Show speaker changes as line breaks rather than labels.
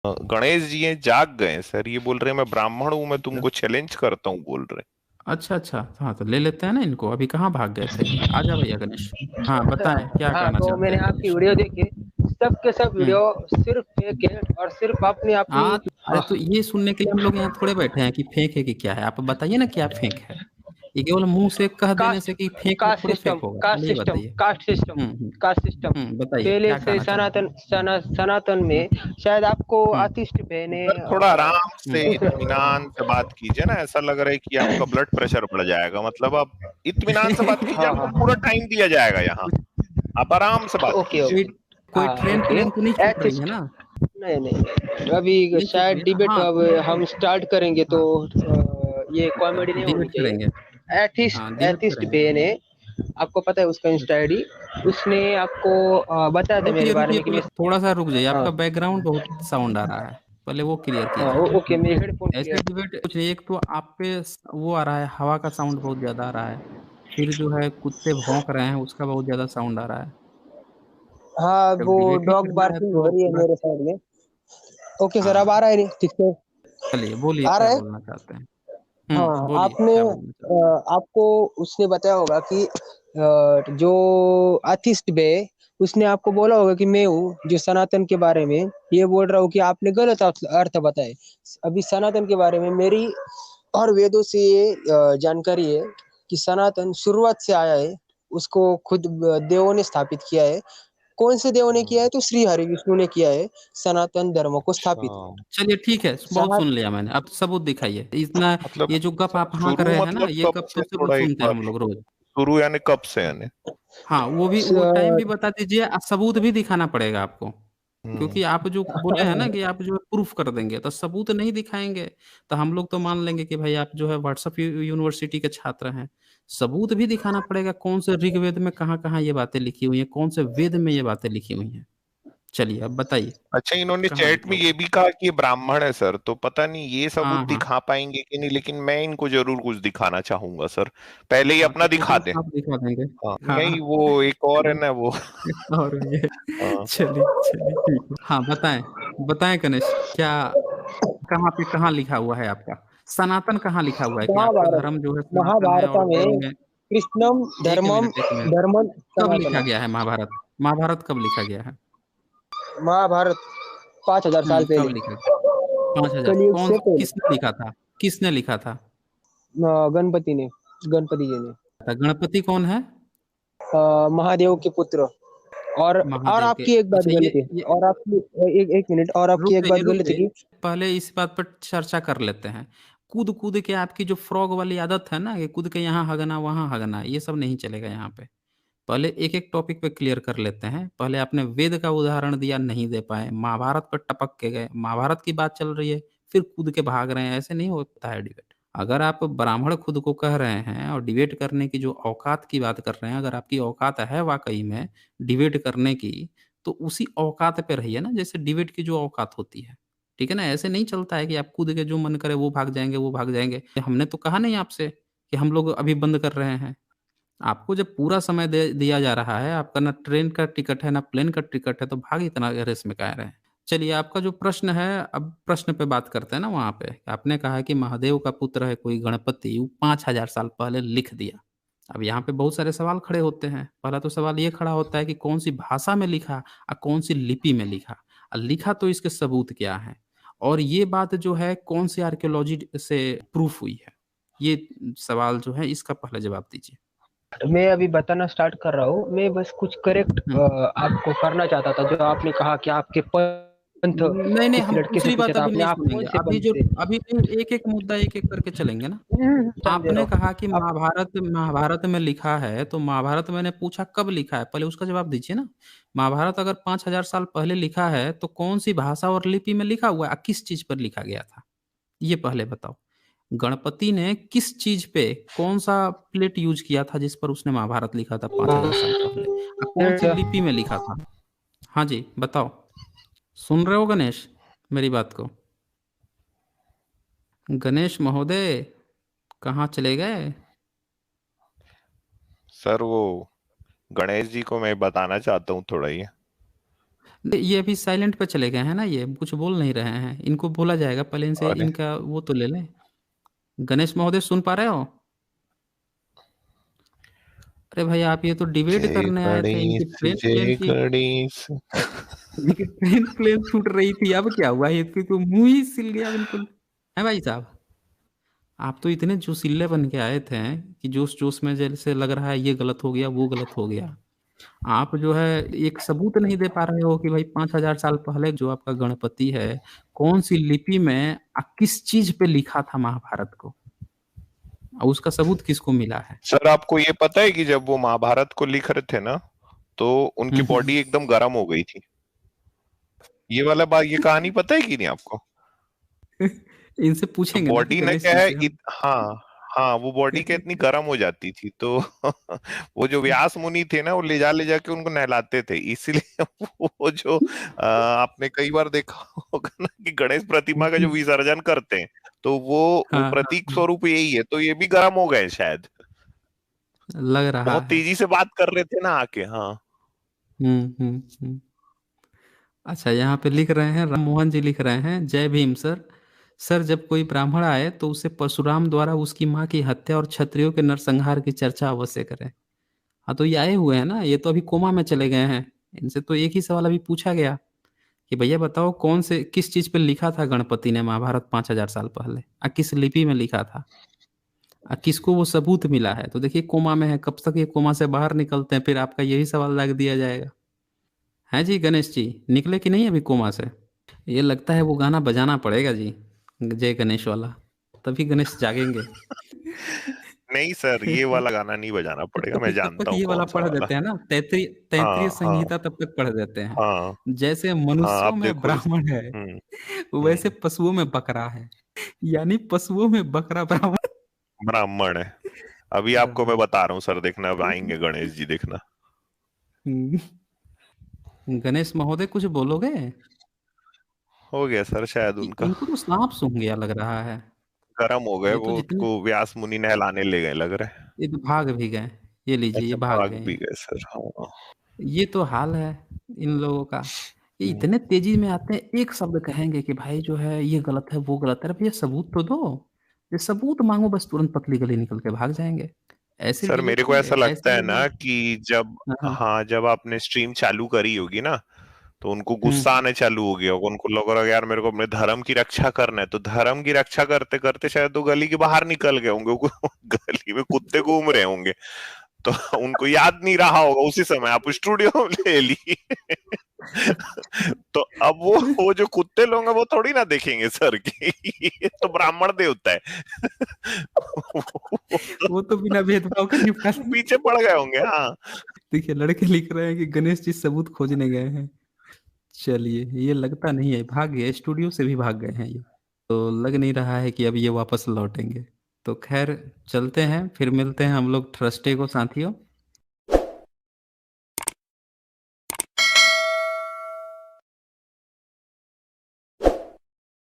गणेश जी हैं, जाग गए सर, ये बोल रहे हैं मैं ब्राह्मण हूं, मैं तुमको चैलेंज करता हूँ बोल रहे
अच्छा अच्छा, हाँ तो ले लेते हैं ना इनको। अभी कहाँ भाग गए थे ये? आ जा भैया गणेश। हाँ बताएं क्या
हाँ,
कहना
तो
चाहते
मैंने
हैं
आपकी
गणेश।
वीडियो देखी। सब के सब
हम्म।
वीडियो सिर्फ फेक है और सिर्फ अपनी अपनी।
अरे तो ये सुनने के लिए हम लोग यहाँ थोड़े बैठे हैं कि फेक है कि क्या है। आप बताइए ना क्या फेक है। ये केवल मुंह से कह देने
कास्ट
से कि फेक है
कास्ट
थोड़े
सिस्टम
फेक होगा।
कास्ट
पहले ये
सिस्टम
बताइए।
कास्ट सिस्टम कास्ट सिस्टम
बताइए
पहले
क्या
से
कहना चाहते हैं।
सनातन में शायद आपको
हम्म
आतिष्ट
हैं।
बहने
सर थोड़ा आराम से
दूसरा।
इत्मीनान से बात कीजिए ना, ऐसा लग रहा है कि आपका ब्लड प्रेशर बढ़ जाएगा। मतलब आप इत्मीनान से बात कीजिए,
हाँ
आपको
हाँ,
पूरा टाइम दिया जाएगा यहाँ, आप आराम से बात
ओके
कीजिए।
कोई
ओके।
कोई
हाँ
ट्रेन
ओके।
प्लेन तो नहीं छूट रही है
एथिस्ट,
ना?
नहीं नहीं, अभी
नहीं छूट
शायद
रही है ना?
डिबेट
हाँ
अब
तो
हम स्टार्ट करेंगे तो
हाँ
ये
अच्छा
कॉमेडी नहीं होनी
डिबेट करेंगे।
चाहिए। एथिस्ट
हाँ डिबेट
एथिस्ट
करेंगे।
बे ने, आपको पता है उसका इंस्टा आईडी, उसने आपको बताया था मेरे
रुकिए
बारे
रुकिए
में कि मैं।
पहले थोड़ा सा रुक जाइए,
हाँ
आपका बैकग्राउंड बहुत साउंड आ रहा है। पहले वो क्लियर
हाँ,
कीजिए।
ओके, मेरे हेडफोन
ऐसे
क्लियर।
डिबेट कुछ नहीं, एक तो आप पे वो आ रहा है, हवा का साउंड बहुत ज्यादा आ रहा है। फिर जो है कुत्ते भौंक रहे हैं उसका बहुत ज्यादा साउंड आ रहा है।
हाँ,
जब
वो
डिबेट ही
डॉग
करना है
बार्किंग हो
तो
रही है
थोड़ा।
मेरे साइड में। ओके सर, अब आ
हाँ
रहा है नहीं ठीक से?
चलिए बोलिए
आ रहा
क्या
है।
बोलना चाहते हैं।
हाँ,
बोलिए
आपने
क्या बोलना चाहते
आपको उसने बताया होगा कि जो आतिश बे, उसने आपको बोला होगा कि मैं हूँ जो सनातन के बारे में ये बोल रहा हूँ कि आपने गलत अर्थ बताए। अभी सनातन के बारे में मेरी और वेदों से ये जानकारी है कि सनातन शुरुआत से आया है। उसको खुद देवों ने स्थापित किया है। कौन से देव ने किया
हम्म,
है? तो श्री हरि विष्णु ने किया है सनातन धर्म को
अच्छा।
स्थापित।
हैं। चलिए ठीक है, बहुत
सनात
सुन लिया मैंने, अब सबूत दिखाइए इतना।
मतलब
ये जो गप आप हाँक
शुरू
रहे हैं ना,
मतलब
ये
कब
गप तो
से,
सबूत
थोड़ा एक
सुनते हैं
बार,
हम लोग रोज।
शुरू यानी कब से यानी?
हाँ वो भी, वो टाइम भी बता दीजिए, सबूत भी दिखाना पड़ेगा आपको।
हम्म।
क्योंकि आप जो बोले हैं ना कि आप जो है प्रूफ कर देंगे, तो सबूत नहीं दिखाएंगे तो हम लोग तो मान लेंगे कि भाई आप जो है व्हाट्सएप यूनिवर्सिटी के छात्र हैं। सबूत भी दिखाना पड़ेगा, कौन से ऋग्वेद में कहाँ कहाँ ये बातें लिखी हुई हैं, कौन से वेद में ये बातें लिखी हुई हैं। चलिए अब बताइए
अच्छा, इन्होंने
कहाँ
चैट
लिखा
में
हुआ
ये
है।
भी कहा कि ये ब्राह्मण है सर, तो पता नहीं ये सबूत
हाँ हाँ
दिखा पाएंगे कि नहीं, लेकिन मैं इनको जरूर कुछ दिखाना चाहूंगा सर। पहले ही
हाँ,
अपना
तो
दिखा
प्रूफ
दे।
आप दिखा देंगे।
हाँ नहीं,
हाँ
वो एक और है
चलिए।
ना वो।
और ये
हाँ।
चलिए चलिए ठीक है। हाँ बताएं, बताएं गणेश क्या, कहाँ पे कहाँ लिखा हुआ है आपका सनातन, कहाँ लिखा हुआ है कि आपका
महाभारत,
धर्म जो है सनातन है
महाभारत
और वेद
में
में।
कृष्णम
एक
धर्मम
मिनट एक मिनट,
धर्मम
कब लिखा
सनातनम।
गया है महाभारत? महाभारत कब लिखा गया है?
महाभारत 5,000 साल
कब
पहले,
लिखा गया? 5,000?
कलयुग
कौन,
से पहले।
किसने लिखा था? किसने लिखा था?
गणपति ने, गणपति जी ने।
गणपति कौन है?
महादेव के पुत्र। और
महादेव के?
आपकी एक बात
अच्छा
गलत है।
ये
और आपकी एक एक मिनट, और आपकी
रुक
एक बात
जाइए रुक
गलत है
जाइए,
कि
पहले इस बात पर चर्चा कर लेते हैं। कूद कूद के आपकी जो फ्रॉग वाली आदत है ना, ये कूद के यहाँ हगना वहाँ हगना, ये सब नहीं चलेगा यहाँ पे। पहले एक एक टॉपिक पे क्लियर कर लेते हैं। पहले आपने वेद का उदाहरण दिया, नहीं दे पाए, महाभारत पर टपक के गए, महाभारत की बात चल रही है फिर कूद के भाग रहे हैं, ऐसे नहीं होता है डिबेट। अगर आप ब्राह्मण खुद को कह रहे हैं और डिबेट करने की जो औकात की बात कर रहे हैं, अगर आपकी औकात है वाकई में डिबेट करने की, तो उसी औकात पे रहिए ना, जैसे डिबेट की जो औकात होती है। ठीक है ना? ऐसे नहीं चलता है कि आप कूद के जो मन करे वो भाग जाएंगे, वो भाग जाएंगे। हमने तो कहा नहीं आपसे कि हम लोग अभी बंद कर रहे हैं। आपको जब पूरा समय दे दिया जा रहा है, आपका ना ट्रेन का टिकट है ना प्लेन का टिकट है, तो भाग इतना रेस में काहे रहे हैं? चलिए आपका जो प्रश्न है, अब प्रश्न पे बात करते हैं ना। वहां पे आपने कहा है कि महादेव का पुत्र है कोई गणपति, वो 5,000 साल पहले लिख दिया। अब यहाँ पे बहुत सारे सवाल खड़े होते हैं। पहला तो सवाल ये खड़ा होता है कि कौन सी भाषा में लिखा और कौन सी लिपि में लिखा, और लिखा तो इसके सबूत क्या है, और ये बात जो है कौन सी आर्कियोलॉजी से प्रूफ हुई है। ये सवाल जो है इसका पहले जवाब दीजिए।
मैं अभी बताना स्टार्ट कर रहा हूँ। मैं बस कुछ करेक्ट
हम्म।
आपको करना चाहता था। जो आपने कहा कि आपके पंथ
नहीं नहीं,
किसी
हम
लड़के से
दूसरी
पूछा
बात
था,
अभी
आपने
नहीं
आप कौन
सुनेंगे।
से
अभी
पंथ
जो,
से?
अभी एक एक मुद्दा एक एक करके चलेंगे ना।
टाइम दे रहा
आपने कहा कि
हूँ आप।
महाभारत, महाभारत में लिखा है, तो महाभारत मैंने पूछा कब लिखा है, पहले उसका जवाब दीजिए ना। महाभारत अगर 5,000 साल पहले लिखा है तो कौन सी भाषा और लिपि में लिखा हुआ है, किस चीज पर लिखा गया था, ये पहले बताओ। गणपति ने किस चीज पे, कौन सा प्लेट यूज किया था जिस पर उसने महाभारत लिखा था 5,000 साल पहले, और कौन सी लिपि में लिखा था? हाँ जी बताओ। सुन रहे हो गणेश मेरी बात को? गणेश महोदय कहाँ चले गए?
सर वो गणेश जी को मैं बताना चाहता हूँ थोड़ा ही।
ये अभी साइलेंट पे चले गए हैं ना, ये कुछ बोल नहीं रहे हैं, इनको बोला जाएगा पहले, इनसे
अरे
इनका वो तो ले लें। गणेश महोदय सुन पा रहे हो? अरे भाई आप ये तो डिबेट
जय
करने आए थे, इनकी
गणेश
ट्रेन प्लेन
जय
की,
गणेश।
इनकी ट्रेन प्लेन छूट रही थी, अब क्या हुआ? ये तो मुंह ही सिल गया बिल्कुल। है भाई साहब, आप तो इतने जोशीले बन के आए थे कि जोश जोश में जैसे लग रहा है ये गलत हो गया वो गलत हो गया। आप जो है एक सबूत नहीं दे पा रहे हो कि भाई 5,000 साल पहले जो आपका गणपति है, कौन सी लिपि में किस चीज पे लिखा था महाभारत को, और उसका सबूत किसको मिला है?
सर आपको ये पता है कि जब वो महाभारत को लिख रहे थे ना, तो उनकी बॉडी एकदम गर्म हो गई थी। ये वाला बात, ये कहानी पता है कि नहीं आपको?
इनसे
तो
पूछेंगे ना कि
बॉडी ना
गणेश
क्या
जी
है
से हम।
हाँ हाँ, वो बॉडी क्या इतनी गर्म हो जाती थी, तो वो जो व्यास मुनि थे ना, वो ले जा के उनको नहलाते थे, इसीलिए वो जो आपने कई बार देखा होगा ना कि गणेश प्रतिमा का जो विसर्जन करते हैं, तो वो
हाँ हाँ
प्रतीक
हाँ,
स्वरूप यही है, तो ये भी गर्म हो गए शायद।
लग रहा
बहुत
है।
तेजी से बात कर रहे थे ना आके। हाँ
हम्म। अच्छा, यहाँ पे लिख रहे हैं, राम मोहन जी लिख रहे हैं, जय भीम सर। सर जब कोई ब्राह्मण आए तो उसे परशुराम द्वारा उसकी माँ की हत्या और क्षत्रियों के नरसंहार की चर्चा अवश्य करें। हाँ तो ये आए हुए हैं ना, ये तो अभी कोमा में चले गए हैं, इनसे तो एक ही सवाल अभी पूछा गया कि भैया बताओ कौन से किस चीज पे लिखा था गणपति ने महाभारत 5,000 साल पहले, किस लिपि में लिखा था, किसको वो सबूत मिला है? तो देखिए कोमा में है, कब तक ये कोमा से बाहर निकलते हैं, फिर आपका यही सवाल रख दिया जाएगा। है जी गणेश जी, निकले कि नहीं अभी कोमा से? ये लगता है वो गाना बजाना पड़ेगा जी, जय गणेश वाला, तभी गणेश जागेंगे।
नहीं सर, ये वाला गाना नहीं बजाना पड़ेगा, मैं
तब तक
जानता हूँ
ये वाला
कौन सा
पढ़
वाला।
देते हैं ना, तैतृय तैतृय
हाँ हाँ
संहिता तब तक पढ़ देते हैं।
हाँ
जैसे
हाँ,
मनुष्यों
अब
में
देखो इस
ब्राह्मण है,
हम्म
वैसे
हम्म
पशुओं में बकरा है, यानी पशुओं में बकरा ब्राह्मण।
ब्राह्मण है। अभी आपको मैं
हाँ।
बता रहा हूँ सर, देखना अब आएंगे गणेश जी, देखना।
हम्म, गणेश महोदय कुछ बोलोगे?
हो गया सर शायद उनका,
इनको तो सांप सूंघ गया लग रहा है।
गर्म हो गए
ये तो
वो,
जितने,
उनको व्यास मुनि नहलाने ले गए लग रहा है।
ये तो भाग भी गए, ये लीजिए ये
अच्छा,
भाग
भाग
गए
भी
हैं।
गए सर, हाँ।
ये तो हाल है इन लोगों का, ये
हम्म,
इतने तेजी में आते हैं, एक शब्द कहेंगे कि भाई जो है ये गलत है वो गलत है, अरे भैया सबूत तो दो, ये सबूत मांगो बस तुरंत पतली गली निकल के भाग जाएंगे। ऐसे
सर
डिबेट
मेरे को
होंगे,
ऐसा
ऐसे
लगता है
लोग।
ना कि जब,
हाँ हाँ,
हाँ जब आपने स्ट्रीम चालू करी होगी ना, तो उनको गुस्सा
हम्म।
आने चालू हो गया होगा, उनको लग रहा है यार मेरे को अपने धर्म की रक्षा करना है, तो धर्म की रक्षा करते करते शायद वो गली के बाहर निकल गए होंगे, वो गली में कुत्ते घूम रहे होंगे, तो उनको याद नहीं रहा होगा, उसी समय आप स्टूडियो में ले ली। तो अब वो जो कुत्ते लोग हैं वो थोड़ी ना देखेंगे सर कि ये तो ब्राह्मण देवता है। वो तो
वो तो बिना भेदभाव के निपटा लेंगे।
पीछे पड़ गए होंगे। हाँ
देखिए लड़के लिख रहे हैं कि गणेश जी सबूत खोजने गए हैं। चलिए, ये लगता नहीं है, भाग गए, स्टूडियो से भी भाग गए हैं ये, तो लग नहीं रहा है कि अब ये वापस लौटेंगे। तो खैर चलते हैं, फिर मिलते हैं हम लोग थर्सडे को साथियों।